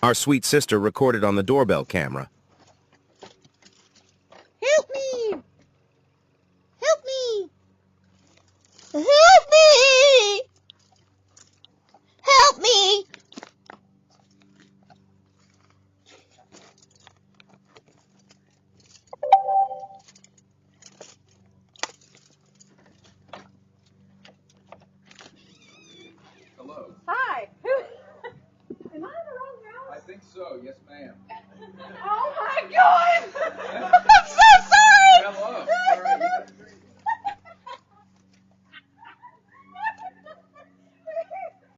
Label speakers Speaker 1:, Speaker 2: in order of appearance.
Speaker 1: Our sweet sister recorded on the doorbell camera.
Speaker 2: Help me! Help me! Help me! Help me!
Speaker 3: Hello.
Speaker 4: Hi. Am I in the wrong house?
Speaker 3: I think so. Yes, ma'am.
Speaker 4: Oh my God!